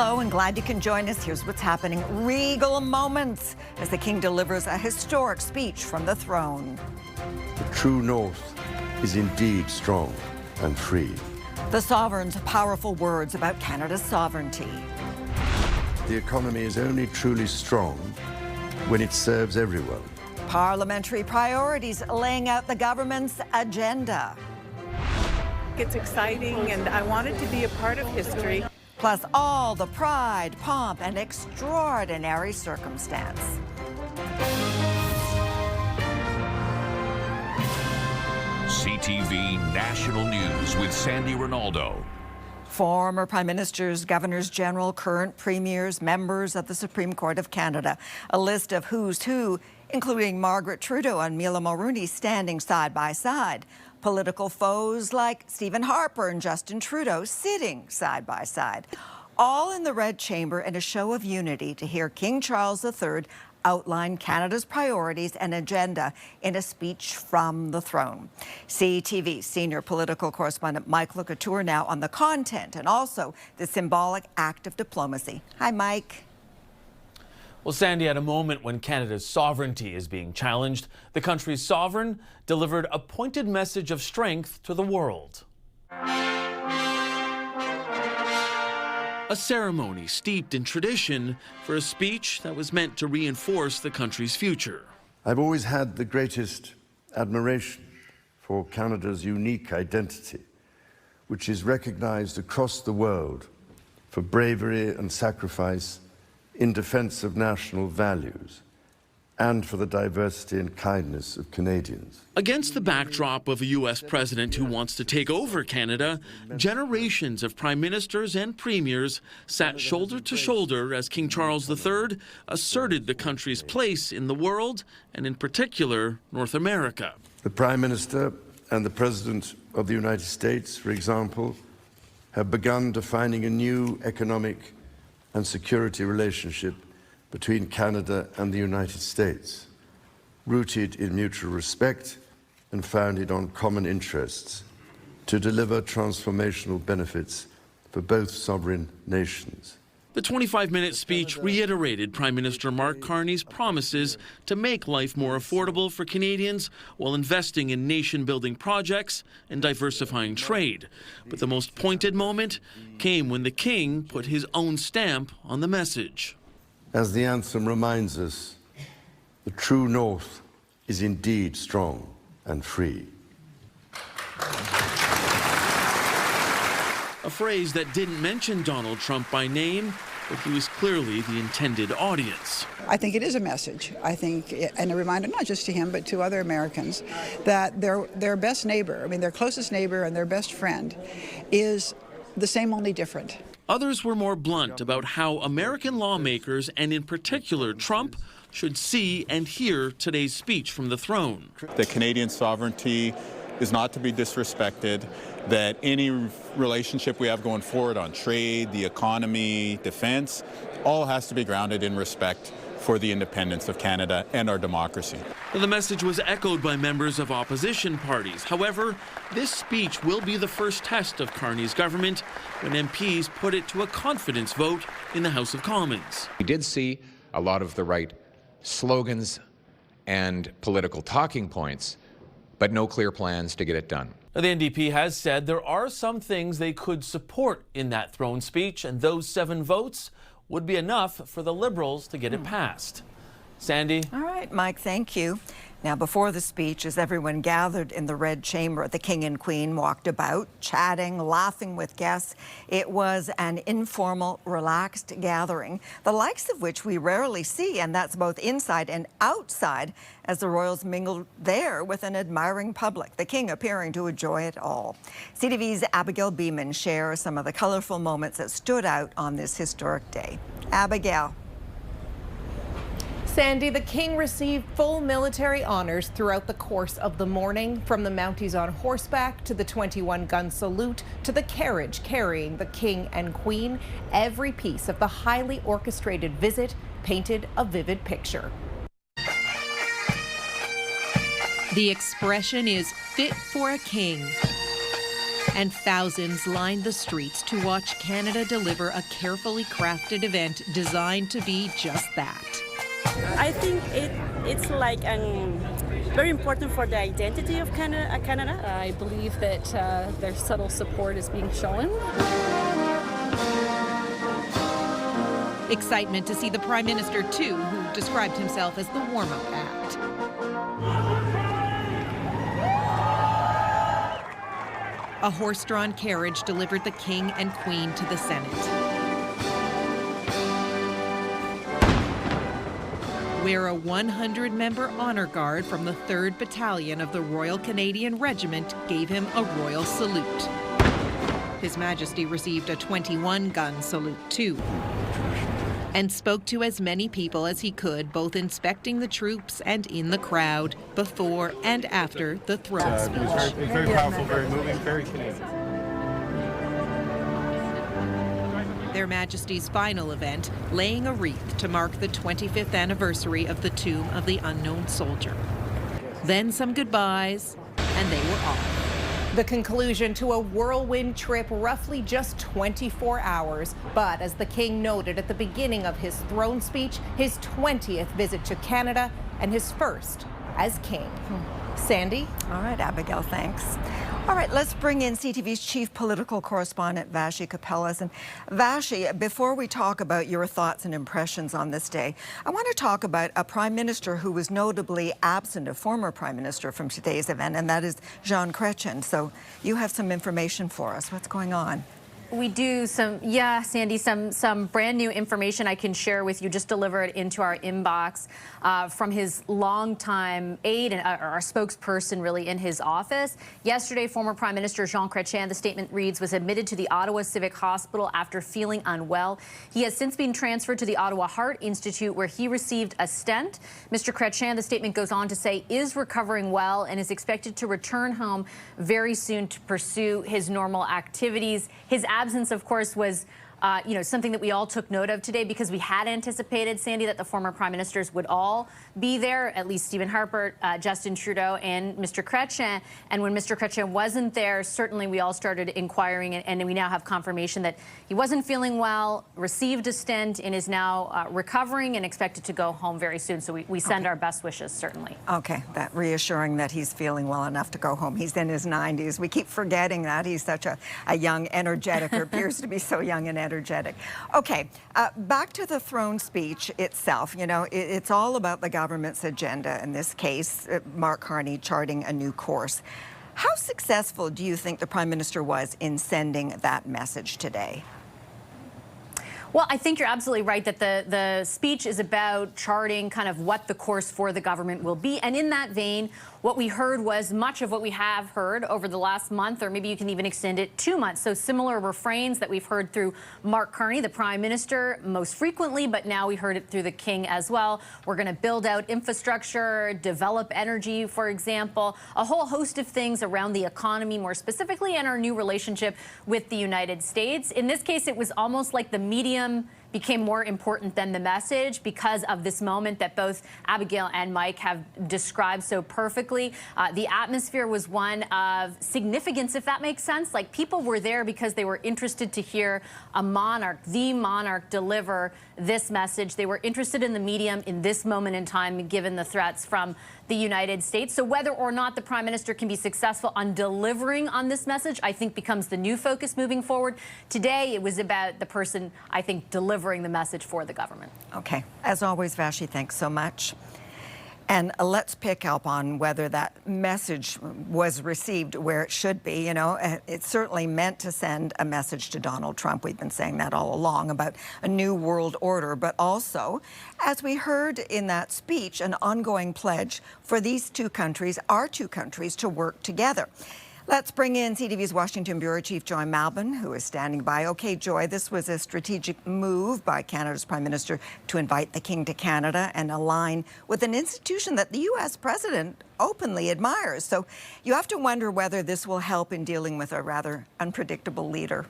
Hello and glad you can join us. Here's what's happening. Regal moments as the King delivers a historic speech from the throne. The true North is indeed strong and free. The Sovereign's powerful words about Canada's sovereignty. The economy is only truly strong when it serves everyone. Parliamentary priorities laying out the government's agenda. It's exciting and I wanted to be a part of history. Plus all the pride, pomp, and extraordinary circumstance. CTV National News with Sandy Ronaldo. Former Prime Ministers, Governors General, current Premiers, members of the Supreme Court of Canada. A list of who's who, including Margaret Trudeau and Mila Mulroney standing side by side. Political foes like Stephen Harper and Justin Trudeau sitting side by side. All in the Red Chamber in a show of unity to hear King Charles III outline Canada's priorities and agenda in a speech from the throne. CTV senior political correspondent Mike Locatour now on the content and also the symbolic act of diplomacy. Hi, Mike. Well, Sandy, at a moment when Canada's sovereignty is being challenged, the country's sovereign delivered a pointed message of strength to the world. A ceremony steeped in tradition for a speech that was meant to reinforce the country's future. I've always had the greatest admiration for Canada's unique identity, which is recognized across the world for bravery and sacrifice in defense of national values and for the diversity and kindness of Canadians. Against the backdrop of a U.S. president who wants to take over Canada, generations of prime ministers and premiers sat shoulder to shoulder as King Charles III asserted the country's place in the world and in particular North America. The Prime Minister and the President of the United States, for example, have begun defining a new economic and security relationship between Canada and the United States, rooted in mutual respect and founded on common interests, to deliver transformational benefits for both sovereign nations. The 25-minute speech reiterated Prime Minister Mark Carney's promises to make life more affordable for Canadians while investing in nation-building projects and diversifying trade. But the most pointed moment came when the King put his own stamp on the message. As the anthem reminds us, the true North is indeed strong and free. A phrase that didn't mention Donald Trump by name, but he was clearly the intended audience. I think it is a message. I think, and a reminder not just to him, but to other Americans, that their best neighbor, their closest neighbor and their best friend is the same, only different. Others were more blunt about how American lawmakers, and in particular Trump, should see and hear today's speech from the throne. The Canadian sovereignty is not to be disrespected, that any relationship we have going forward on trade, the economy, defense, all has to be grounded in respect for the independence of Canada and our democracy. The message was echoed by members of opposition parties. However, this speech will be the first test of Carney's government when MPs put it to a confidence vote in the House of Commons. We did see a lot of the right slogans and political talking points, but no clear plans to get it done. The NDP has said there are some things they could support in that throne speech, and those 7 votes would be enough for the Liberals to get it passed. Sandy? All right, Mike, thank you. Now, before the speech, as everyone gathered in the Red Chamber, the King and Queen walked about, chatting, laughing with guests. It was an informal, relaxed gathering, the likes of which we rarely see, and that's both inside and outside, as the royals mingled there with an admiring public, the King appearing to enjoy it all. CTV's Abigail Beeman shares some of the colorful moments that stood out on this historic day. Abigail. Sandy, the King received full military honors throughout the course of the morning, from the Mounties on horseback to the 21-gun salute to the carriage carrying the King and Queen. Every piece of the highly orchestrated visit painted a vivid picture. The expression is fit for a king. And thousands lined the streets to watch Canada deliver a carefully crafted event designed to be just that. I think it's like very important for the identity of Canada. I believe that their subtle support is being shown. Excitement to see the Prime Minister, too, who described himself as the warm-up act. A horse-drawn carriage delivered the King and Queen to the Senate, where a 100-member honor guard from the 3rd Battalion of the Royal Canadian Regiment gave him a royal salute. His Majesty received a 21-gun salute, too, and spoke to as many people as he could, both inspecting the troops and in the crowd, before and after the throne speech. It was very powerful, very moving, very Canadian. Their Majesty's final event, laying a wreath to mark the 25th anniversary of the tomb of the unknown soldier. Then some goodbyes, and they were off. The conclusion to a whirlwind trip, roughly just 24 hours. But as the King noted at the beginning of his throne speech, his 20th visit to Canada and his first as King. Sandy? All right, Abigail, thanks. All right, let's bring in CTV's chief political correspondent, Vassy Kapelas. And Vassy, before we talk about your thoughts and impressions on this day, I want to talk about a prime minister who was notably absent, a former prime minister from today's event, and that is Jean Chrétien. So you have some information for us. What's going on? We do Sandy, some brand new information I can share with you, just delivered into our inbox from his longtime aide and our spokesperson really in his office. Yesterday, former Prime Minister Jean Chrétien, the statement reads, was admitted to the Ottawa Civic Hospital after feeling unwell. He has since been transferred to the Ottawa Heart Institute, where he received a stent. Mr. Chrétien, the statement goes on to say, is recovering well and is expected to return home very soon to pursue his normal activities. His absence, of course, was something that we all took note of today, because we had anticipated, Sandy, that the former prime ministers would all be there, at least Stephen Harper, Justin Trudeau, and Mr. Chrétien. And when Mr. Chrétien wasn't there, certainly we all started inquiring, and we now have confirmation that he wasn't feeling well, received a stent, and is now recovering and expected to go home very soon. So we send our best wishes, certainly. Okay, that reassuring that he's feeling well enough to go home. He's in his 90s. We keep forgetting that. He's such a young, energetic, or appears to be so young and energetic. Okay, back to the throne speech itself. You know, it's all about the government's agenda. In this case, Mark Carney charting a new course. How successful do you think the Prime Minister was in sending that message today? Well, I think you're absolutely right that the speech is about charting kind of what the course for the government will be. And in that vein, what we heard was much of what we have heard over the last month, or maybe you can even extend it 2 months. So similar refrains that we've heard through Mark Carney, the Prime Minister, most frequently, but now we heard it through the King as well. We're going to build out infrastructure, develop energy, for example, a whole host of things around the economy more specifically, and our new relationship with the United States. In this case, it was almost like the medium became more important than the message, because of this moment that both Abigail and Mike have described so perfectly. The atmosphere was one of significance, if that makes sense. Like, people were there because they were interested to hear a monarch, the monarch, deliver this message. They were interested in the medium in this moment in time, given the threats from the United States. So whether or not the Prime Minister can be successful on delivering on this message, I think becomes the new focus moving forward. Today, it was about the person, I think, delivering the message for the government. Okay. As always, Vassy, thanks so much. And let's pick up on whether that message was received where it should be. You know, it certainly meant to send a message to Donald Trump. We've been saying that all along, about a new world order, but also, as we heard in that speech, an ongoing pledge for these two countries, our two countries, to work together. Let's bring in CTV's Washington Bureau Chief Joy Malbon, who is standing by. Okay, Joy, this was a strategic move by Canada's Prime Minister to invite the King to Canada and align with an institution that the U.S. President openly admires. So you have to wonder whether this will help in dealing with a rather unpredictable leader.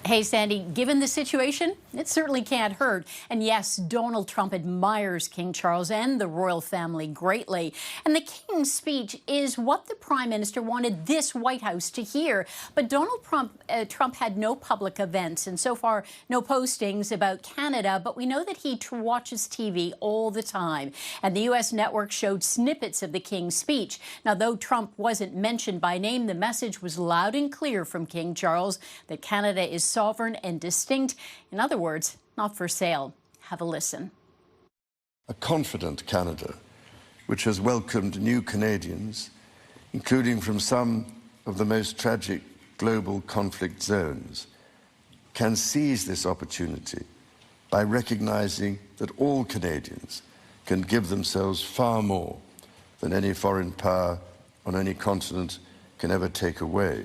Hey, Sandy, given the situation, it certainly can't hurt. And yes, Donald Trump admires King Charles and the royal family greatly. And the King's speech is what the Prime Minister wanted this White House to hear. But Donald Trump had no public events and so far no postings about Canada. But we know that he watches TV all the time. And the U.S. network showed snippets of the King's speech. Now, though Trump wasn't mentioned by name, the message was loud and clear from King Charles that Canada is sovereign and distinct. In other words, not for sale. Have a listen. A confident Canada, which has welcomed new Canadians, including from some of the most tragic global conflict zones, can seize this opportunity by recognizing that all Canadians can give themselves far more than any foreign power on any continent can ever take away.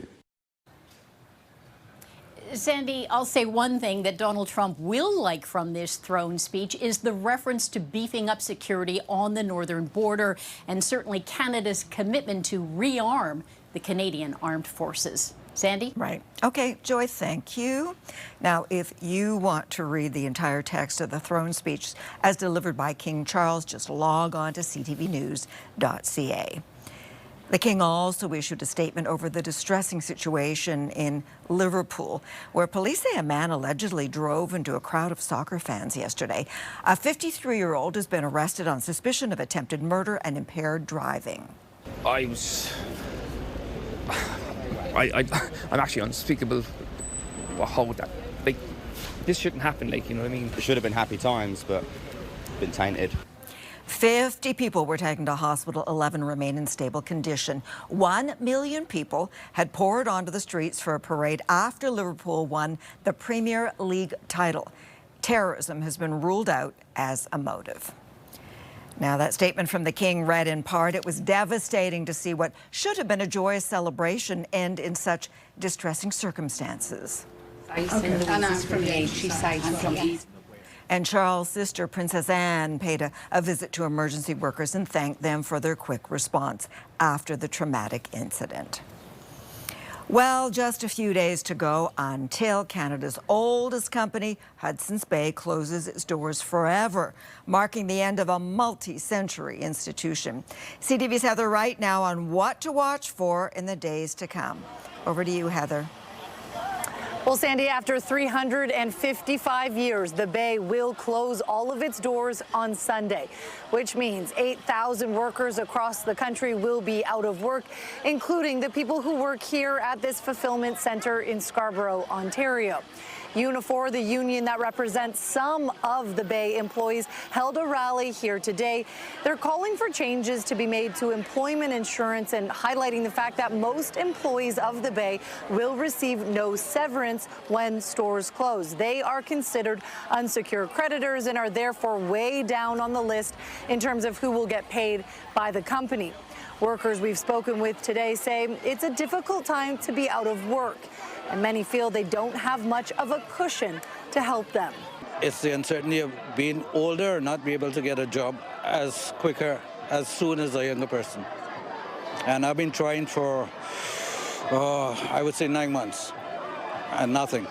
Sandy, I'll say one thing that Donald Trump will like from this throne speech is the reference to beefing up security on the northern border and certainly Canada's commitment to rearm the Canadian Armed Forces. Sandy? Right. Okay, Joy, thank you. Now, if you want to read the entire text of the throne speech as delivered by King Charles, just log on to ctvnews.ca. The King also issued a statement over the distressing situation in Liverpool, where police say a man allegedly drove into a crowd of soccer fans yesterday. A 53-year-old has been arrested on suspicion of attempted murder and impaired driving. I'm actually unspeakable. How would that, like, this shouldn't happen, like, you know what I mean? It should have been happy times, but been tainted. 50 people were taken to hospital, 11 remain in stable condition. 1 million people had poured onto the streets for a parade after Liverpool won the Premier League title. Terrorism has been ruled out as a motive. Now, that statement from the King read in part, it was devastating to see what should have been a joyous celebration end in such distressing circumstances. And Charles' sister, Princess Anne, paid a visit to emergency workers and thanked them for their quick response after the traumatic incident. Well, just a few days to go until Canada's oldest company, Hudson's Bay, closes its doors forever, marking the end of a multi-century institution. CTV's Heather Wright now on what to watch for in the days to come. Over to you, Heather. Well, Sandy, after 355 years, the Bay will close all of its doors on Sunday, which means 8,000 workers across the country will be out of work, including the people who work here at this fulfillment center in Scarborough, Ontario. Unifor, the union that represents some of the Bay employees, held a rally here today. They're calling for changes to be made to employment insurance and highlighting the fact that most employees of the Bay will receive no severance when stores close. They are considered unsecured creditors and are therefore way down on the list in terms of who will get paid by the company. Workers we've spoken with today say it's a difficult time to be out of work, and many feel they don't have much of a cushion to help them. It's the uncertainty of being older and not be able to get a job as soon as a younger person. And I've been trying for, I would say 9 months, and nothing.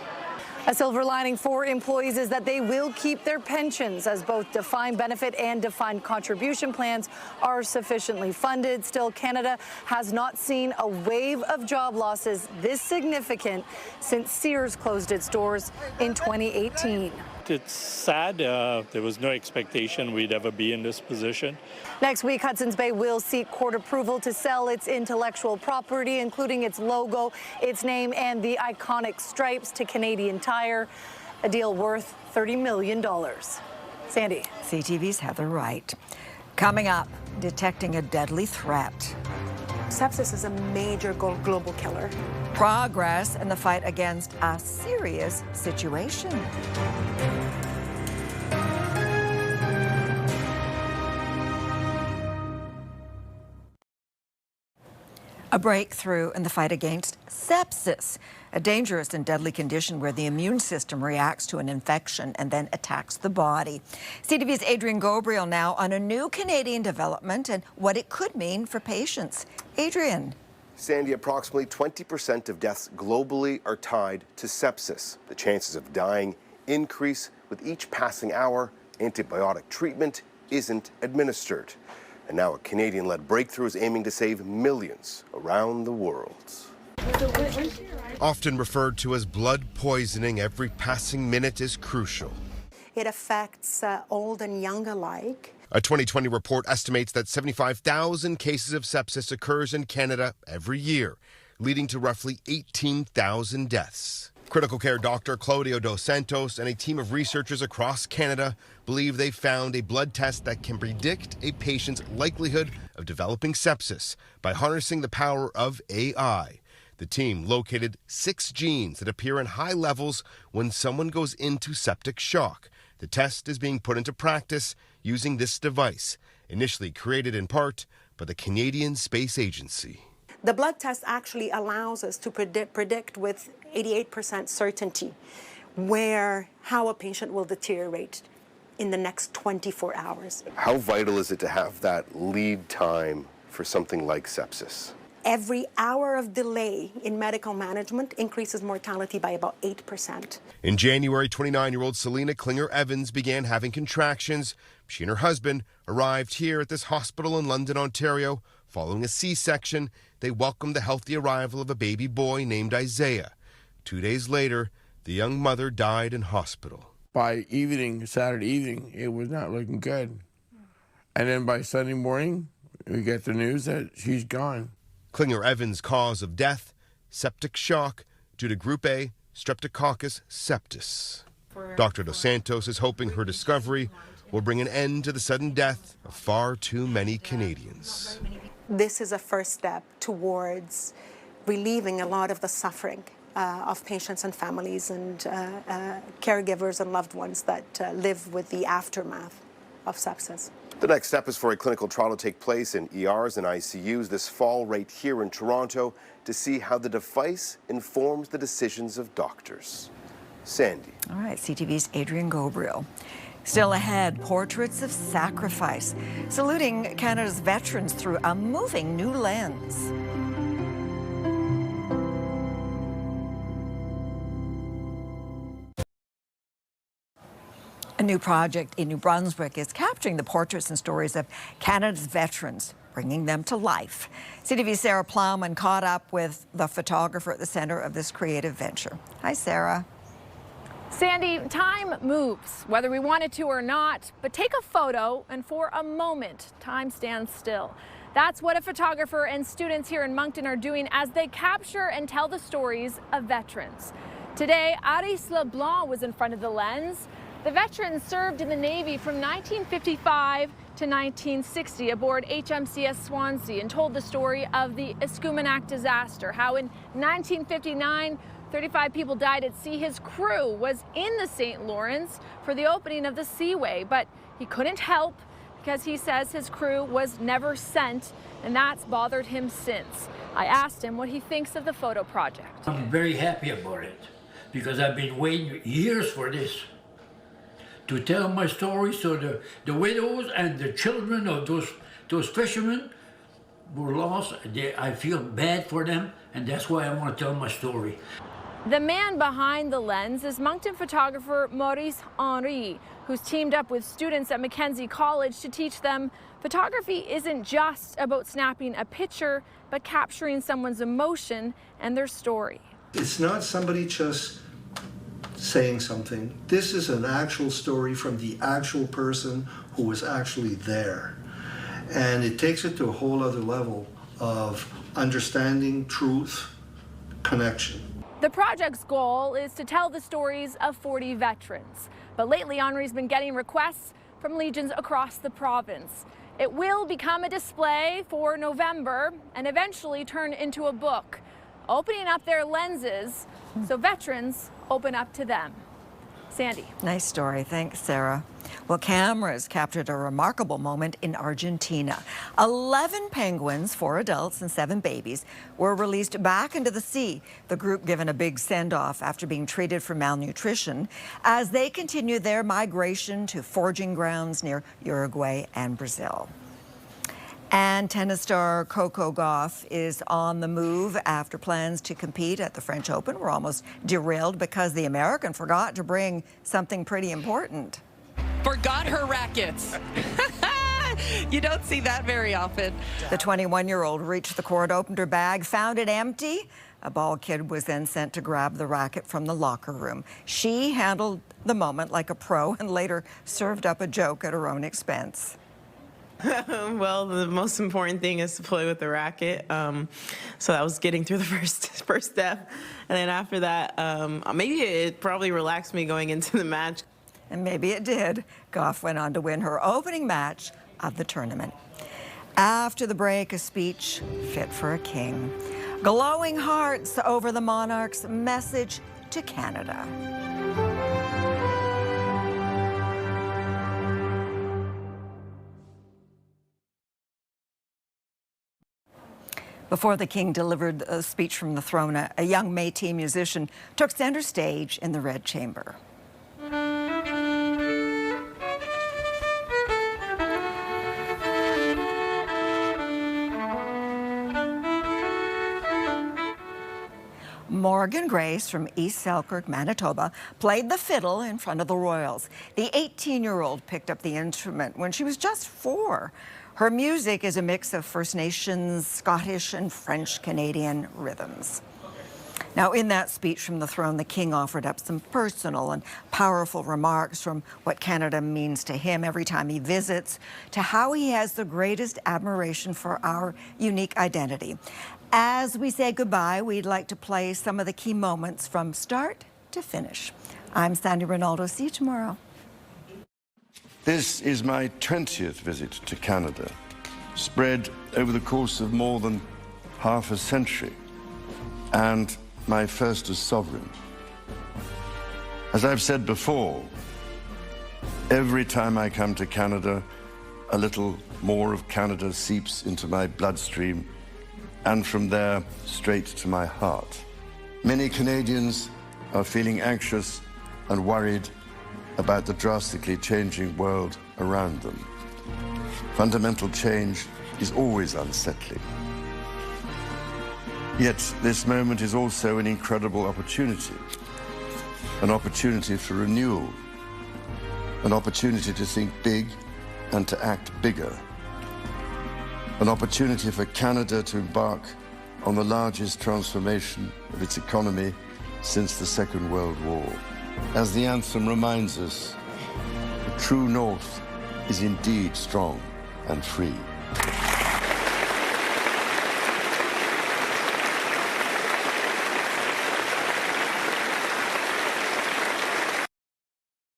A silver lining for employees is that they will keep their pensions, as both defined benefit and defined contribution plans are sufficiently funded. Still, Canada has not seen a wave of job losses this significant since Sears closed its doors in 2018. It's sad. There was no expectation we'd ever be in this position. Next week, Hudson's Bay will seek court approval to sell its intellectual property, including its logo, its name, and the iconic stripes to Canadian Tire, a deal worth $30 million. Sandy. CTV's Heather Wright. Coming up, detecting a deadly threat. Sepsis is a major global killer. Progress in the fight against a serious situation. A breakthrough in the fight against sepsis, a dangerous and deadly condition where the immune system reacts to an infection and then attacks the body. CTV's Adrian Gobriel now on a new Canadian development and what it could mean for patients. Adrian. Sandy, approximately 20% of deaths globally are tied to sepsis. The chances of dying increase with each passing hour. Antibiotic treatment isn't administered. And now a Canadian-led breakthrough is aiming to save millions around the world. Often referred to as blood poisoning, every passing minute is crucial. It affects old and young alike. A 2020 report estimates that 75,000 cases of sepsis occurs in Canada every year, leading to roughly 18,000 deaths. Critical care doctor Claudio Dos Santos and a team of researchers across Canada believe they found a blood test that can predict a patient's likelihood of developing sepsis by harnessing the power of AI. The team located 6 genes that appear in high levels when someone goes into septic shock. The test is being put into practice using this device, initially created in part by the Canadian Space Agency. The blood test actually allows us to predict with 88% certainty how a patient will deteriorate in the next 24 hours. How vital is it to have that lead time for something like sepsis? Every hour of delay in medical management increases mortality by about 8%. In January, 29-year-old Selena Klinger-Evans began having contractions. She and her husband arrived here at this hospital in London, Ontario. Following a C-section, they welcomed the healthy arrival of a baby boy named Isaiah. 2 days later, the young mother died in hospital. By Saturday evening, it was not looking good. And then by Sunday morning, we get the news that she's gone. Klinger-Evans' cause of death, septic shock due to Group A Streptococcus septis. Dr. Dos Santos is hoping her discovery will bring an end to the sudden death of far too many Canadians. This is a first step towards relieving a lot of the suffering of patients and families and caregivers and loved ones that live with the aftermath of sepsis. The next step is for a clinical trial to take place in ERs and ICUs this fall right here in Toronto to see how the device informs the decisions of doctors. Sandy. All right, CTV's Adrian Gabriel. Still ahead, portraits of sacrifice, saluting Canada's veterans through a moving new lens. A new project in New Brunswick is capturing the portraits and stories of Canada's veterans, bringing them to life. CTV's Sarah Plowman caught up with the photographer at the center of this creative venture. Hi, Sarah. Sandy, time moves, whether we want it to or not, but take a photo and for a moment, time stands still. That's what a photographer and students here in Moncton are doing as they capture and tell the stories of veterans. Today, Aris LeBlanc was in front of the lens. The veteran served in the Navy from 1955 to 1960 aboard HMCS Swansea and told the story of the Escuminac disaster, how in 1959, 35 people died at sea. His crew was in the St. Lawrence for the opening of the Seaway, but he couldn't help because he says his crew was never sent, and that's bothered him since. I asked him what he thinks of the photo project. I'm very happy about it because I've been waiting years for this, to tell my story so the widows and the children of those fishermen were lost. I feel bad for them, and that's why I want to tell my story. The man behind the lens is Moncton photographer Maurice Henry, who's teamed up with students at Mackenzie College to teach them photography isn't just about snapping a picture, but capturing someone's emotion and their story. It's not somebody just saying something. This is an actual story from the actual person who was actually there. And it takes it to a whole other level of understanding, truth, connection. The project's goal is to tell the stories of 40 veterans. But lately, Henri's been getting requests from legions across the province. It will become a display for November and eventually turn into a book, opening up their lenses so veterans open up to them. Sandy. Nice story. Thanks, Sarah. Well, cameras captured a remarkable moment in Argentina. 11 penguins, 4 adults and 7 babies, were released back into the sea. The group given a big send-off after being treated for malnutrition as they continue their migration to foraging grounds near Uruguay and Brazil. And tennis star Coco Gauff is on the move after plans to compete at the French Open were almost derailed because the American forgot to bring something pretty important. Forgot her rackets. You don't see that very often. The 21-year-old reached the court, opened her bag, found it empty. A ball kid was then sent to grab the racket from the locker room. She handled the moment like a pro and later served up a joke at her own expense. Well, the most important thing is to play with the racket. So that was getting through the first step. And then after that, maybe it probably relaxed me going into the match. And maybe it did. Gauff went on to win her opening match of the tournament. After the break, a speech fit for a king. Glowing hearts over the monarch's message to Canada. Before the king delivered a speech from the throne, a young Métis musician took center stage in the Red Chamber. Morgan Grace from East Selkirk, Manitoba, played the fiddle in front of the royals. The 18-year-old picked up the instrument when she was just 4. Her music is a mix of First Nations, Scottish, and French-Canadian rhythms. Now, in that speech from the throne, the king offered up some personal and powerful remarks from what Canada means to him every time he visits, to how he has the greatest admiration for our unique identity. As we say goodbye, we'd like to play some of the key moments from start to finish. I'm Sandy Ronaldo. See you tomorrow. This is my 20th visit to Canada, spread over the course of more than half a century, and my first as sovereign. As I've said before, every time I come to Canada, a little more of Canada seeps into my bloodstream, and from there, straight to my heart. Many Canadians are feeling anxious and worried about the drastically changing world around them. Fundamental change is always unsettling. Yet this moment is also an incredible opportunity, an opportunity for renewal, an opportunity to think big and to act bigger, an opportunity for Canada to embark on the largest transformation of its economy since the Second World War. As the anthem reminds us, the true north is indeed strong and free.